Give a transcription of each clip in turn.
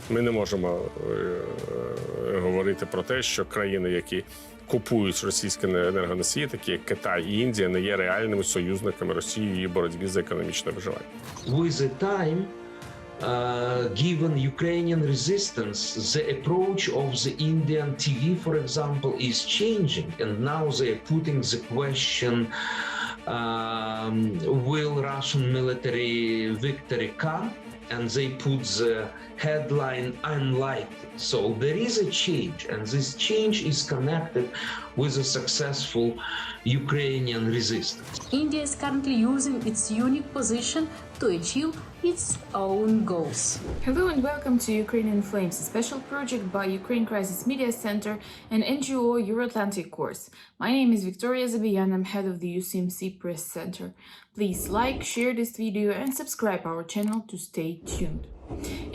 Ми не можемо говорити про те, що країни, які купують російські енергоносії, такі як Китай і Індія, не є реальними союзниками Росії в її боротьбі за економічне виживання. With the time, given Ukrainian resistance, the approach of the Indian TV, for example, is changing, and now they are putting the question, will Russian military victory come? And they put the headline unlikely. So there is a change, and this change is connected with a successful Ukrainian resistance. India is currently using its unique position to achieve its own goals. Hello and welcome to Ukrainian Flames, a special project by Ukraine Crisis Media Center and NGO Euroatlantic Course. My name is Victoria Zabiyan, I'm head of the UCMC Press Center. Please like, share this video and subscribe our channel to stay tuned.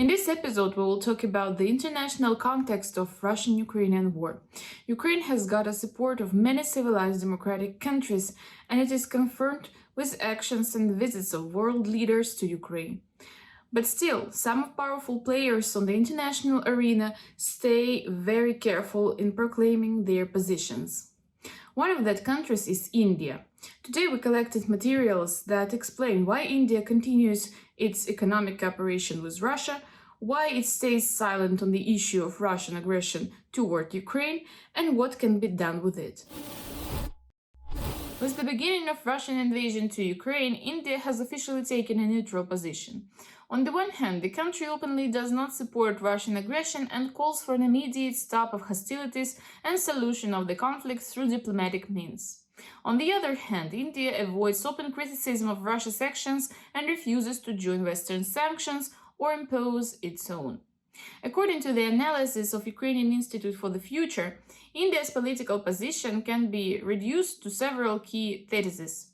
In this episode, we will talk about the international context of Russian-Ukrainian war. Ukraine has got the support of many civilized democratic countries, and it is confirmed with actions and visits of world leaders to Ukraine. But still, some powerful players on the international arena stay very careful in proclaiming their positions. One of that countries is India. Today we collected materials that explain why India continues its economic cooperation with Russia, why it stays silent on the issue of Russian aggression toward Ukraine, and what can be done with it. With the beginning of Russian invasion to Ukraine, India has officially taken a neutral position. On the one hand, the country openly does not support Russian aggression and calls for an immediate stop of hostilities and solution of the conflict through diplomatic means. On the other hand, India avoids open criticism of Russia's actions and refuses to join Western sanctions or impose its own. According to the analysis of Ukrainian Institute for the Future, India's political position can be reduced to several key theses.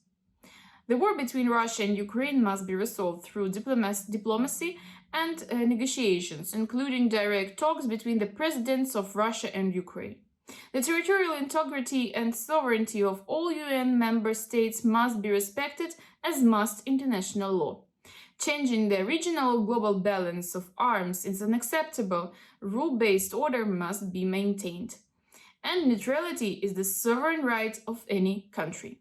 The war between Russia and Ukraine must be resolved through diplomacy and negotiations, including direct talks between the presidents of Russia and Ukraine. The territorial integrity and sovereignty of all UN member states must be respected, as must international law. Changing the regional or global balance of arms is unacceptable. Rule-based order must be maintained. And neutrality is the sovereign right of any country.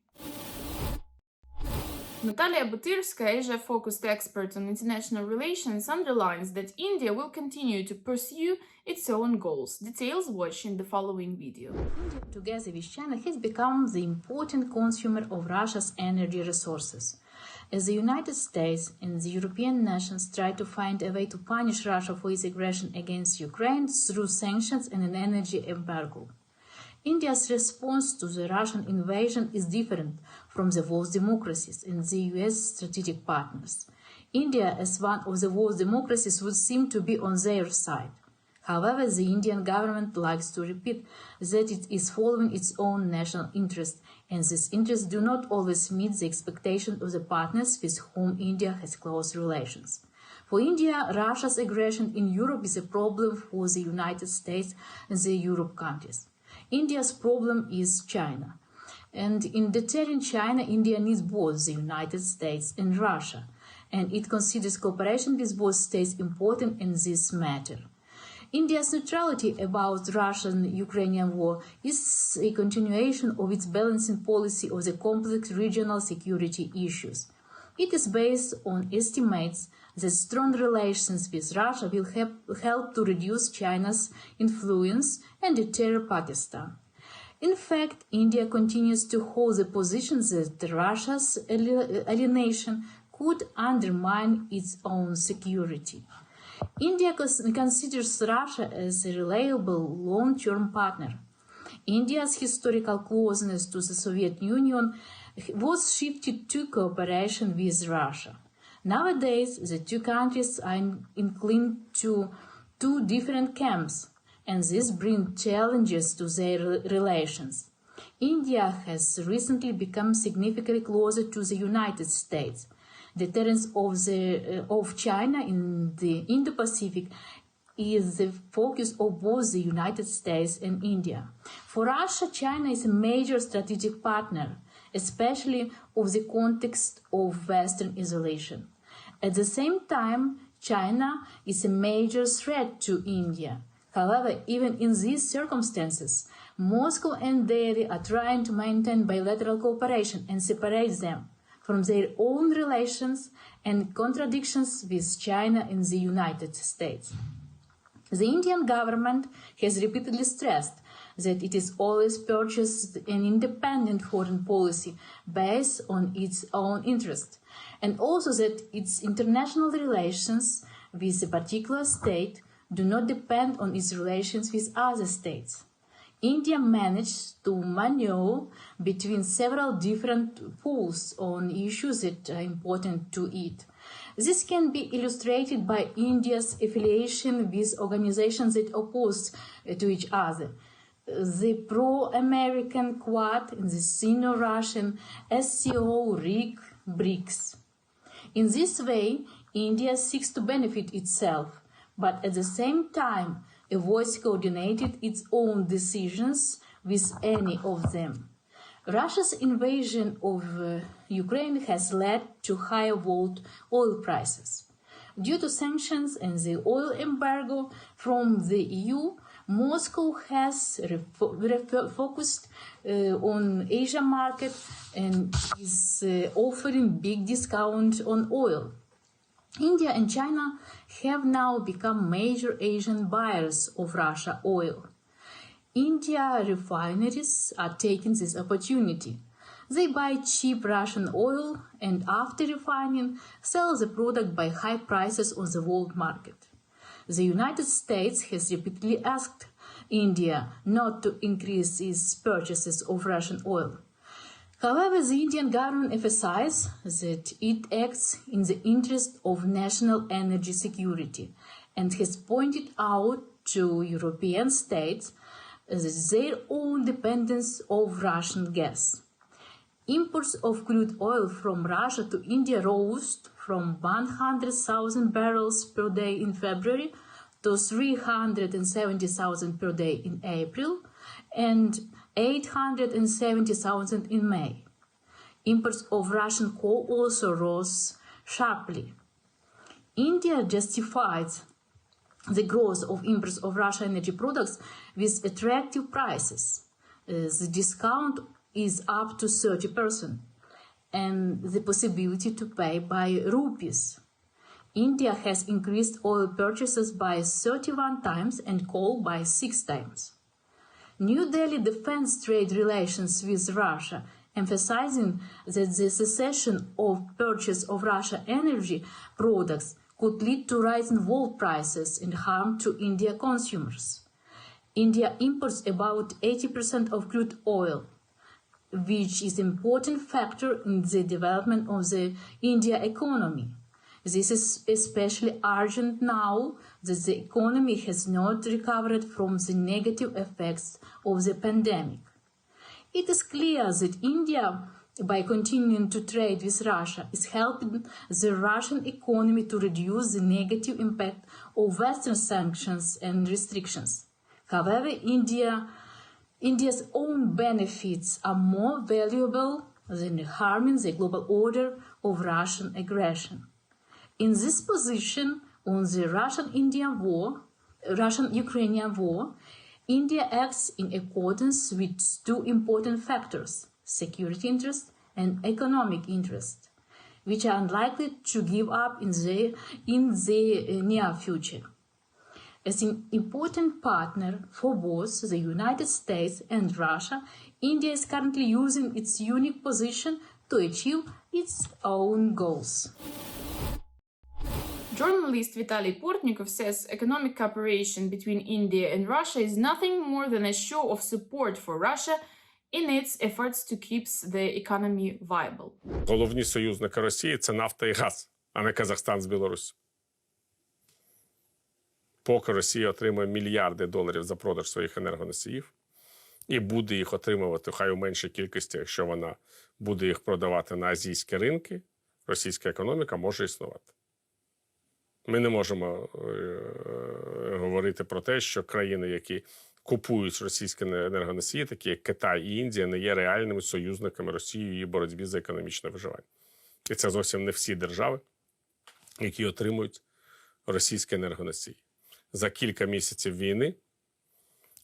Nataliya Butyrska, Asia-focused expert on international relations, underlines that India will continue to pursue its own goals. Details watch in the following video. India, together with China, has become the important consumer of Russia's energy resources. As the United States and the European nations try to find a way to punish Russia for its aggression against Ukraine through sanctions and an energy embargo, India's response to the Russian invasion is different from the world's democracies and the US strategic partners. India, as one of the world's democracies, would seem to be on their side. However, the Indian government likes to repeat that it is following its own national interest, and these interests do not always meet the expectations of the partners with whom India has close relations. For India, Russia's aggression in Europe is a problem for the United States and the Europe countries. India's problem is China. And in deterring China, India needs both the United States and Russia, and it considers cooperation with both states important in this matter. India's neutrality about Russian-Ukrainian war is a continuation of its balancing policy of the complex regional security issues. It is based on estimates that strong relations with Russia will help to reduce China's influence and deter Pakistan. In fact, India continues to hold the position that Russia's alienation could undermine its own security. India considers Russia as a reliable long-term partner. India's historical closeness to the Soviet Union was shifted to cooperation with Russia. Nowadays, the two countries are inclined to two different camps, and this brings challenges to their relations. India has recently become significantly closer to the United States. Deterrence of China in the Indo-Pacific is the focus of both the United States and India. For Russia, China is a major strategic partner, especially of the context of Western isolation. At the same time, China is a major threat to India. However, even in these circumstances, Moscow and Delhi are trying to maintain bilateral cooperation and separate them from their own relations and contradictions with China and the United States. The Indian government has repeatedly stressed that it is always pursues an independent foreign policy based on its own interest, and also that its international relations with a particular state do not depend on its relations with other states. India managed to maneuver between several different pools on issues that are important to it. This can be illustrated by India's affiliation with organizations that oppose to each other. The pro-American Quad and the Sino-Russian SCO RIG BRICS. In this way, India seeks to benefit itself, but at the same time avoids coordinating its own decisions with any of them. Russia's invasion of Ukraine has led to higher world oil prices. Due to sanctions and the oil embargo from the EU, Moscow has focused on Asia market and is offering big discount on oil. India and China have now become major Asian buyers of Russia oil. India refineries are taking this opportunity. They buy cheap Russian oil and after refining, sell the product by high prices on the world market. The United States has repeatedly asked India not to increase its purchases of Russian oil. However, the Indian government emphasizes that it acts in the interest of national energy security and has pointed out to European states their own dependence of Russian gas. Imports of crude oil from Russia to India rose from 100,000 barrels per day in February to 370,000 per day in April and 870,000 in May. Imports of Russian coal also rose sharply. India justifies the growth of imports of Russian energy products with attractive prices. The discount is up to 30% and the possibility to pay by rupees. India has increased oil purchases by 31 times and coal by 6 times. New Delhi defends trade relations with Russia, emphasizing that the cessation of purchase of Russian energy products could lead to rising world prices and harm to Indian consumers. India imports about 80% of crude oil, which is an important factor in the development of the Indian economy. This is especially urgent now that the economy has not recovered from the negative effects of the pandemic. It is clear that India, by continuing to trade with Russia, is helping the Russian economy to reduce the negative impact of Western sanctions and restrictions. However, India's own benefits are more valuable than harming the global order of Russian aggression. In this position on the Russian-Ukrainian war, India acts in accordance with two important factors, security interest and economic interest, which are unlikely to give up in the near future. As an important partner for both the United States and Russia, India is currently using its unique position to achieve its own goals. Journalist Vitalii Portnikov says economic cooperation between India and Russia is nothing more than a show of support for Russia in its efforts to keep the economy viable. Головні союзники Росії – це нафта і газ, а не Казахстан з Білорусі. Поки Росія отримує мільярди доларів за продаж своїх енергоносіїв і буде їх отримувати хай у меншій кількості, якщо вона буде їх продавати на азійські ринки, російська економіка може існувати. Ми не можемо говорити про те, що країни, які купують російські енергоносії, такі як Китай і Індія, не є реальними союзниками Росії в її боротьбі за економічне виживання. І це зовсім не всі держави, які отримують російські енергоносії. За кілька місяців війни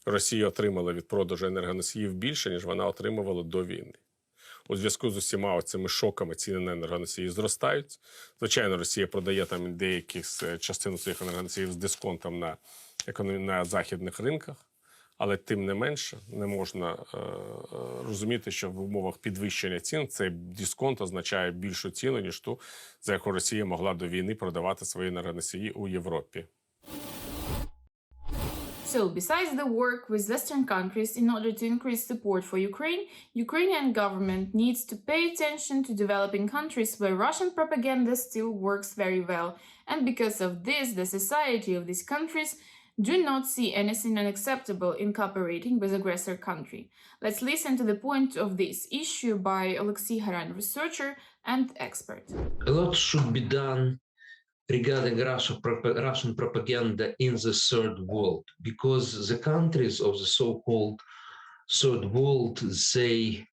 Росія отримала від продажу енергоносіїв більше, ніж вона отримувала до війни. У зв'язку з усіма цими шоками ціни на енергоносії зростають. Звичайно, Росія продає там деякі частину своїх енергоносіїв з дисконтом на західних ринках, але тим не менше не можна розуміти, що в умовах підвищення цін цей дисконт означає більшу ціну, ніж ту, за яку Росія могла до війни продавати свої енергоносії у Європі. So, besides the work with Western countries in order to increase support for Ukraine, Ukrainian government needs to pay attention to developing countries where Russian propaganda still works very well, and because of this, the society of these countries do not see anything unacceptable in cooperating with aggressor country. Let's listen to the point of this issue by Olexiy Haran, researcher and expert. A lot should be done regarding Russian propaganda in the third world, because the countries of the so-called third world, they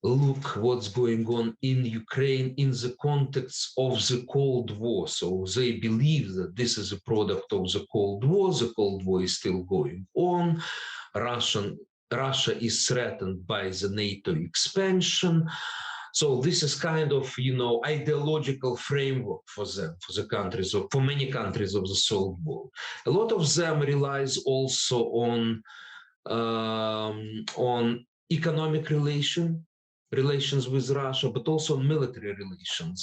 look what's going on in Ukraine in the context of the Cold War. So they believe that this is a product of the Cold War. The Cold War is still going on. Russia is threatened by the NATO expansion. So this is kind of, ideological framework for them, for many countries of the third world. A lot of them relies also on economic relations with Russia, but also on military relations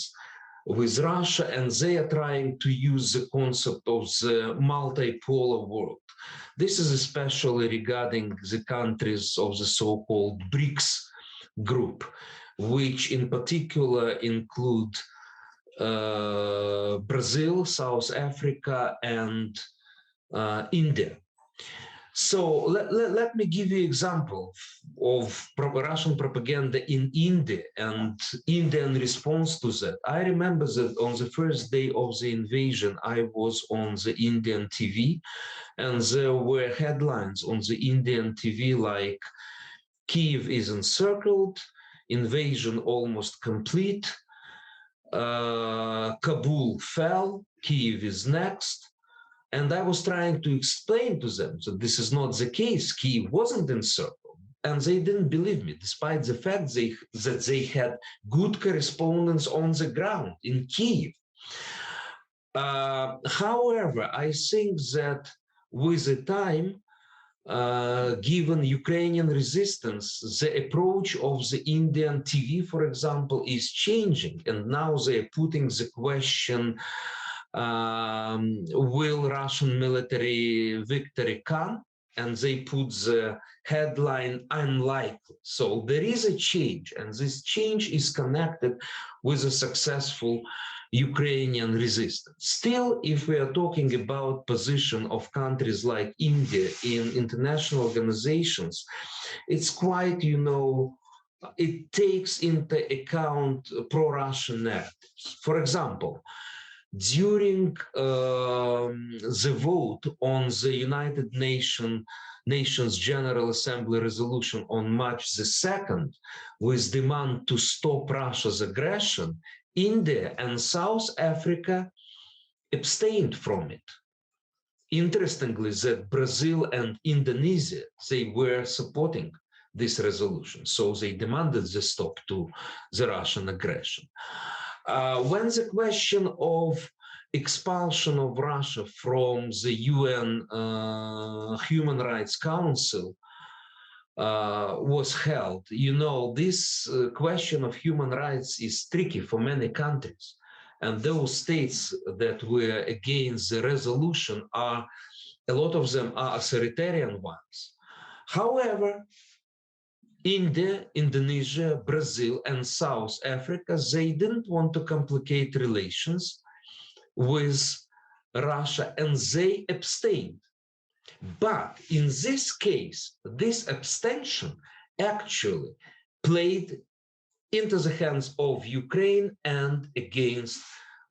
with Russia, and they are trying to use the concept of the multipolar world. This is especially regarding the countries of the so-called BRICS group, which in particular include Brazil, South Africa, and India. So let me give you an example of Russian propaganda in India and Indian response to that. I remember that on the first day of the invasion, I was on the Indian TV, and there were headlines on the Indian TV like, Kyiv is encircled, invasion almost complete, Kabul fell, Kyiv is next. And I was trying to explain to them that this is not the case. Kyiv wasn't encircled. And they didn't believe me, despite the fact that they had good correspondence on the ground in Kyiv. However, I think that with the time, given Ukrainian resistance, the approach of the Indian TV, for example, is changing. And now they're putting the question, will Russian military victory come? And they put the headline unlikely. So there is a change, and this change is connected with a successful Ukrainian resistance. Still, if we are talking about position of countries like India in international organizations, it's quite, it takes into account pro-Russian narratives. For example, during the vote on the United Nations General Assembly resolution on March the 2nd, with demand to stop Russia's aggression, India and South Africa abstained from it. Interestingly, that Brazil and Indonesia, they were supporting this resolution. So they demanded the stop to the Russian aggression. When the question of expulsion of Russia from the UN Human Rights Council was held, this question of human rights is tricky for many countries. And those states that were against the resolution a lot of them are authoritarian ones. However, India, Indonesia, Brazil, and South Africa, they didn't want to complicate relations with Russia, and they abstained. But in this case, this abstention actually played into the hands of Ukraine and against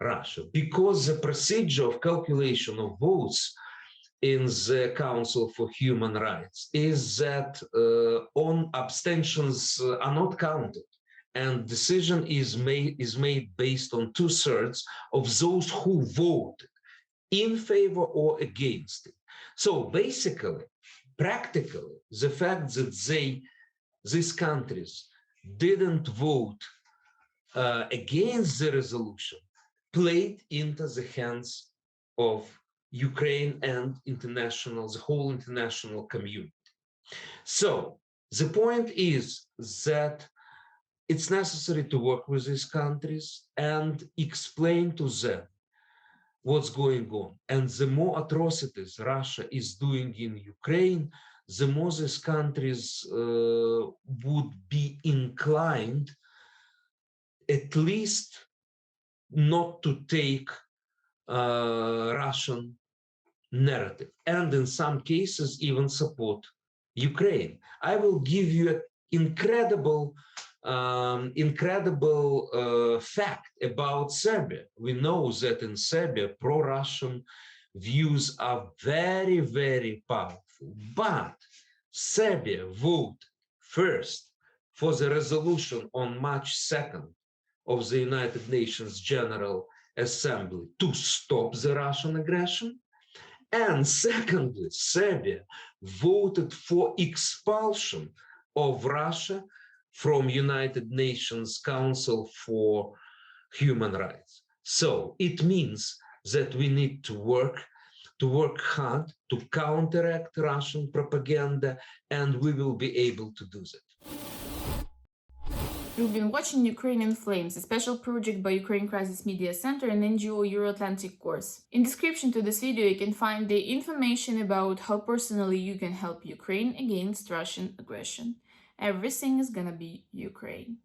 Russia, because the procedure of calculation of votes in the Council for Human Rights is that on abstentions are not counted, and decision is made based on 2/3 of those who voted in favor or against it. So basically, practically, the fact that these countries didn't vote against the resolution played into the hands of Ukraine and the whole international community. So the point is that it's necessary to work with these countries and explain to them what's going on. And the more atrocities Russia is doing in Ukraine, the more these countries would be inclined at least not to take Russian narrative, and in some cases even support Ukraine. I will give you an incredible fact about Serbia. We know that in Serbia, pro-Russian views are very, very powerful. But Serbia voted first for the resolution on March 2nd of the United Nations General Assembly to stop the Russian aggression. And secondly, Serbia voted for expulsion of Russia from United Nations Council for Human Rights. So it means that we need to work hard to counteract Russian propaganda, and we will be able to do that. You've been watching Ukrainian Flames, a special project by Ukraine Crisis Media Center and NGO Euroatlantic Course. In description to this video you can find the information about how personally you can help Ukraine against Russian aggression. Everything is gonna be Ukraine.